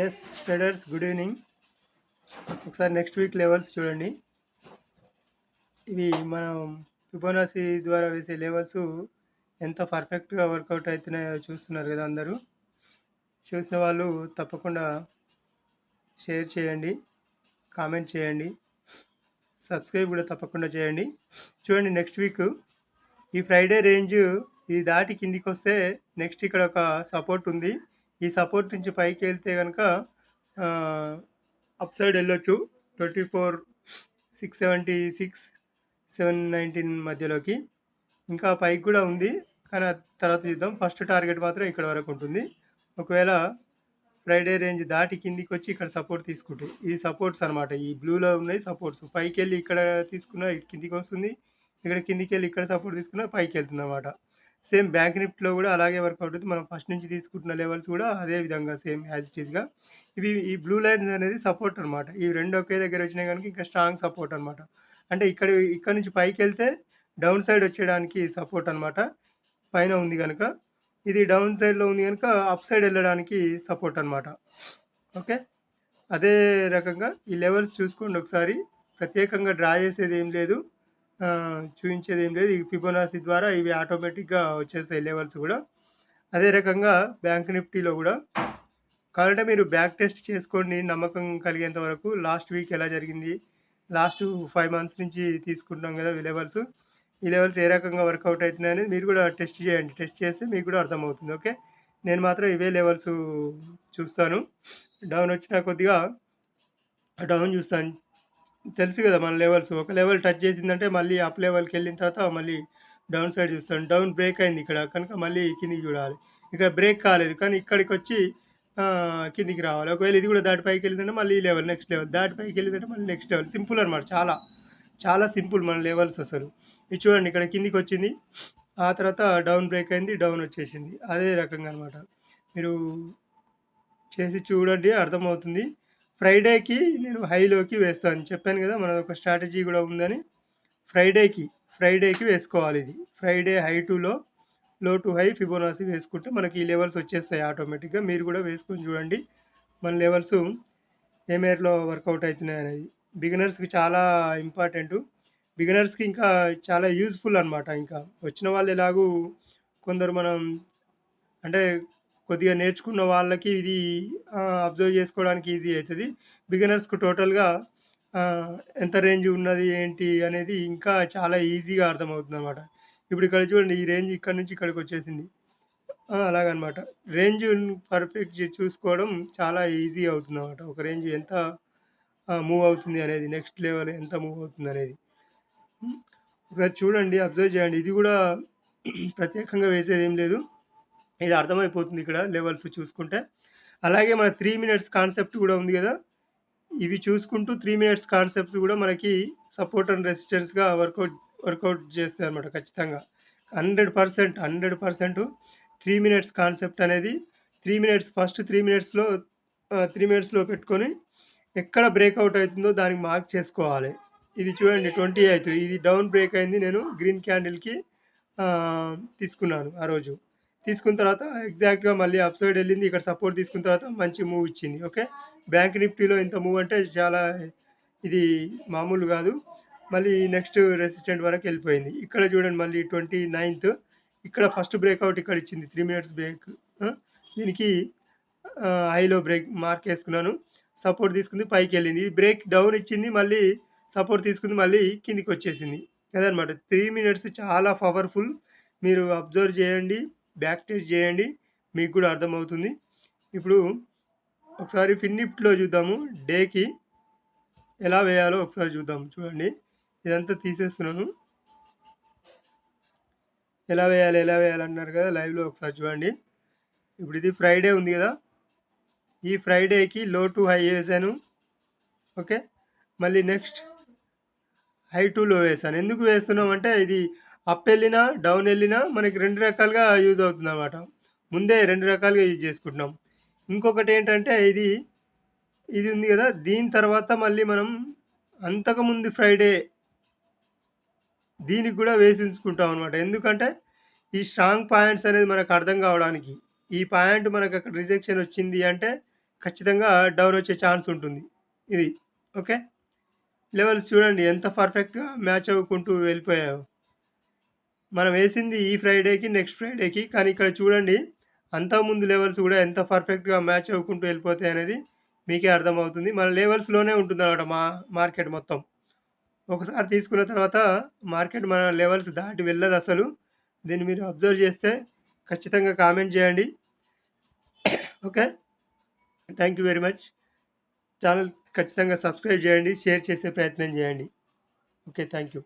Yes traders, good evening. ఒకసారి next week levels చూడండి. ఇవి మనం ఫిబొనాసి ద్వారా వేసే లెవెల్స్ ఎంత పర్ఫెక్ట్గా వర్కౌట్ అవుతున్నాయో చూస్తున్నారు కదా. అందరూ చూసిన వాళ్ళు తప్పకుండా షేర్ చేయండి, కామెంట్ చేయండి, సబ్స్క్రైబ్ కూడా తప్పకుండా చేయండి. చూడండి, నెక్స్ట్ వీక్ ఈ ఫ్రైడే రేంజ్ ఇది దాటి కిందికి వస్తే నెక్స్ట్ ఇక్కడ ఒక సపోర్ట్ ఉంది. ఈ సపోర్ట్ నుంచి పైకి వెళ్తే కనుక అప్ సైడ్ వెళ్ళొచ్చు 24,676 719 మధ్యలోకి. ఇంకా పైకి కూడా ఉంది, కానీ తర్వాత చూద్దాం. ఫస్ట్ టార్గెట్ మాత్రం ఇక్కడ వరకు ఉంటుంది. ఒకవేళ ఫ్రైడే రేంజ్ దాటి కిందికి వచ్చి ఇక్కడ సపోర్ట్ తీసుకుంటే, ఈ సపోర్ట్స్ అనమాట, ఈ బ్లూలో ఉన్నాయి సపోర్ట్స్. పైకి వెళ్ళి ఇక్కడ తీసుకున్న కిందికి వస్తుంది, ఇక్కడ కిందికి వెళ్ళి ఇక్కడ సపోర్ట్ తీసుకున్న పైకి వెళ్తుంది అనమాట. సేమ్ బ్యాంక్ నిఫ్టీలో కూడా అలాగే వర్క్ అవుతుంది. మనం ఫస్ట్ నుంచి తీసుకుంటున్న లెవెల్స్ కూడా అదే విధంగా సేమ్ యాజ్ ఇట్ ఈస్గా. ఈ బ్లూ లైన్స్ అనేది సపోర్ట్ అనమాట. ఈ రెండు ఒకే దగ్గర వచ్చినాయి కనుక ఇంకా స్ట్రాంగ్ సపోర్ట్ అనమాట. అంటే ఇక్కడ నుంచి పైకి వెళ్తే డౌన్ సైడ్ వచ్చేయడానికి సపోర్ట్ అనమాట. పైన ఉంది కనుక ఇది డౌన్ సైడ్లో ఉంది కనుక అప్ సైడ్ వెళ్ళడానికి సపోర్ట్ అనమాట. ఓకే, అదే రకంగా ఈ లెవెల్స్ చూసుకోండి ఒకసారి. ప్రత్యేకంగా డ్రా చేసేది ఏం లేదు, చూపించేది ఏం లేదు. ఈ ఫిబొనాసి ద్వారా ఇవి ఆటోమేటిక్గా వచ్చేసాయి లెవెల్స్ కూడా. అదే రకంగా బ్యాంక్ నిఫ్టీలో కూడా కావాలంటే మీరు బ్యాక్ టెస్ట్ చేసుకోండి నమ్మకం కలిగేంత వరకు. లాస్ట్ వీక్ ఎలా జరిగింది, లాస్ట్ 5 months నుంచి తీసుకుంటున్నాం కదా ఈ లెవెల్స్ ఏ రకంగా వర్కౌట్ అవుతున్నాయని మీరు కూడా టెస్ట్ చేయండి. టెస్ట్ చేస్తే మీకు కూడా అర్థమవుతుంది. ఓకే, నేను మాత్రం ఇవే లెవెల్స్ చూస్తాను. డౌన్ వచ్చినా కొద్దిగా డౌన్ చూస్తాను. తెలుసు కదా మన లెవెల్స్. ఒక లెవెల్ టచ్ చేసిందంటే మళ్ళీ అప్ లెవెల్కి వెళ్ళిన తర్వాత మళ్ళీ డౌన్ సైడ్ చూస్తాను. డౌన్ బ్రేక్ అయింది ఇక్కడ కనుక మళ్ళీ కిందికి చూడాలి. ఇక్కడ బ్రేక్ కాలేదు కానీ ఇక్కడికి వచ్చి కిందికి రావాలి. ఒకవేళ ఇది కూడా దాటి పైకి వెళ్ళిందంటే మళ్ళీ ఈ లెవెల్, నెక్స్ట్ లెవెల్, దాటి పైకి వెళ్ళిందంటే మళ్ళీ నెక్స్ట్ లెవెల్. సింపుల్ అనమాట, చాలా చాలా సింపుల్ మన లెవెల్స్ అసలు. ఇది చూడండి, ఇక్కడ కిందికి వచ్చింది, ఆ తర్వాత డౌన్ బ్రేక్ అయింది, డౌన్ వచ్చేసింది. అదే రకంగా అనమాట. మీరు చేసి చూడండి, అర్థమవుతుంది. ఫ్రైడేకి నేను హైలోకి వేస్తాను చెప్పాను కదా, మన ఒక స్ట్రాటజీ కూడా ఉందని. ఫ్రైడేకి వేసుకోవాలి. ఇది Friday high to low to high Fibonacci వేసుకుంటే మనకి ఈ లెవెల్స్ వచ్చేస్తాయి ఆటోమేటిక్గా. మీరు కూడా వేసుకొని చూడండి మన లెవెల్స్ ఏ మేరలో వర్కౌట్ అవుతున్నాయి అనేది. బిగినర్స్కి చాలా ఇంపార్టెంట్, బిగినర్స్కి ఇంకా చాలా యూజ్ఫుల్ అనమాట. ఇంకా వచ్చిన వాళ్ళు ఎలాగూ కొందరు మనం అంటే కొద్దిగా నేర్చుకున్న వాళ్ళకి ఇది అబ్జర్వ్ చేసుకోవడానికి ఈజీ అవుతుంది. బిగినర్స్కి టోటల్గా ఎంత రేంజ్ ఉన్నది ఏంటి అనేది ఇంకా చాలా ఈజీగా అర్థమవుతుంది అనమాట. ఇప్పుడు ఇక్కడ చూడండి, ఈ రేంజ్ ఇక్కడ నుంచి ఇక్కడికి వచ్చేసింది. అలాగనమాట. రేంజ్ పర్ఫెక్ట్ చూసుకోవడం చాలా ఈజీ అవుతుంది అనమాట. ఒక రేంజ్ ఎంత మూవ్ అవుతుంది అనేది, నెక్స్ట్ లెవెల్ ఎంత మూవ్ అవుతుంది అనేది ఒకసారి చూడండి, అబ్జర్వ్ చేయండి. ఇది కూడా ప్రత్యేకంగా వేసేది ఏం లేదు, ఇది అర్థమైపోతుంది ఇక్కడ లెవెల్స్ చూసుకుంటే. అలాగే మన 3 minutes కాన్సెప్ట్ కూడా ఉంది కదా, ఇవి చూసుకుంటూ 3 minutes కాన్సెప్ట్స్ కూడా మనకి సపోర్ట్ అండ్ రెసిస్టెన్స్గా వర్కౌట్ చేస్తాయి అనమాట ఖచ్చితంగా. 100% 3 minutes కాన్సెప్ట్ అనేది 3 minutes ఫస్ట్ 3 minutesలో 3 minutesలో పెట్టుకొని ఎక్కడ బ్రేక్అవుట్ అవుతుందో దానికి మార్క్ చేసుకోవాలి. ఇది చూడండి 28, ఇది డౌన్ బ్రేక్ అయింది. నేను గ్రీన్ క్యాండిల్కి తీసుకున్నాను ఆ రోజు. తీసుకున్న తర్వాత ఎగ్జాక్ట్గా మళ్ళీ అప్ సైడ్ వెళ్ళింది, ఇక్కడ సపోర్ట్ తీసుకున్న తర్వాత మంచి మూవ్ ఇచ్చింది. ఓకే, బ్యాంక్ నిఫ్టీలో ఇంత మూవ్ అంటే చాలా ఇది మామూలు కాదు. మళ్ళీ నెక్స్ట్ రెసిస్టెంట్ వరకు వెళ్ళిపోయింది. ఇక్కడ చూడండి మళ్ళీ 29th, ఇక్కడ ఫస్ట్ బ్రేక్అవుట్ ఇక్కడ ఇచ్చింది 3 minutes బ్రేక్. దీనికి హైలో బ్రేక్ మార్క్ వేసుకున్నాను, సపోర్ట్ తీసుకుంది, పైకి వెళ్ళింది. ఇది బ్రేక్ డౌన్ ఇచ్చింది, మళ్ళీ సపోర్ట్ తీసుకుంది, మళ్ళీ కిందికి వచ్చేసింది. అదనమాట 3 minutes చాలా పవర్ఫుల్. మీరు అబ్జర్వ్ చేయండి, బ్యాక్ టెస్ట్ చేయండి, మీకు కూడా అర్థమవుతుంది. ఇప్పుడు ఒకసారి ఫిన్ నిఫ్టీలో చూద్దాము, డేకి ఎలా వేయాలో ఒకసారి చూద్దాం. చూడండి, ఇదంతా తీసేస్తున్నాను. ఎలా వేయాలి అన్నారు కదా లైవ్లో, ఒకసారి చూడండి. ఇప్పుడు ఇది ఫ్రైడే ఉంది కదా, ఈ ఫ్రైడేకి లో టు హై వేసాను. ఓకే, మళ్ళీ నెక్స్ట్ హై టు లో వేసాను. ఎందుకు వేస్తున్నాం అంటే ఇది అప్ వెళ్ళినా డౌన్ వెళ్ళినా మనకి 2 రకాలుగా యూజ్ అవుతుంది అనమాట. ముందే 2 రకాలుగా యూజ్ చేసుకుంటున్నాం. ఇంకొకటి ఏంటంటే ఇది ఉంది కదా, దీని తర్వాత మళ్ళీ మనం అంతకుముందు ఫ్రైడే దీనికి కూడా వేసి ఉంచుకుంటాం అనమాట. ఎందుకంటే ఈ స్ట్రాంగ్ పాయింట్స్ అనేది మనకు అర్థం కావడానికి. ఈ పాయింట్ మనకు అక్కడ రిజెక్షన్ వచ్చింది అంటే ఖచ్చితంగా డౌన్ వచ్చే ఛాన్స్ ఉంటుంది ఇది. ఓకే. లెవెల్స్ చూడండి ఎంత పర్ఫెక్ట్‌గా మ్యాచ్ అవ్వుకుంటూ వెళ్ళిపోయాయో. మనం వేసింది ఈ ఫ్రైడేకి, నెక్స్ట్ ఫ్రైడేకి. కానీ ఇక్కడ చూడండి అంతకుముందు లెవెల్స్ గూడా ఎంత పర్ఫెక్ట్‌గా మ్యాచ్ అవ్వుకుంటూ వెళ్ళిపోతాయనేది మీకే అర్థమవుతుంది. మన లెవెల్స్‌లోనే ఉంటుందన్నమాట మార్కెట్ మొత్తం. ఒకసారి తీసుకున్న తర్వాత మార్కెట్ మన లెవెల్స్ దాటి వెళ్ళదసలు. దీన్ని మీరు అబ్జర్వ్ చేస్తే ఖచ్చితంగా కామెంట్ చేయండి. Okay. Thank you very much. Channel ఖచ్చితంగా సబ్స్క్రైబ్ చేయండి. షేర్ చేసే ప్రయత్నం చేయండి. ఓకే. Thank you.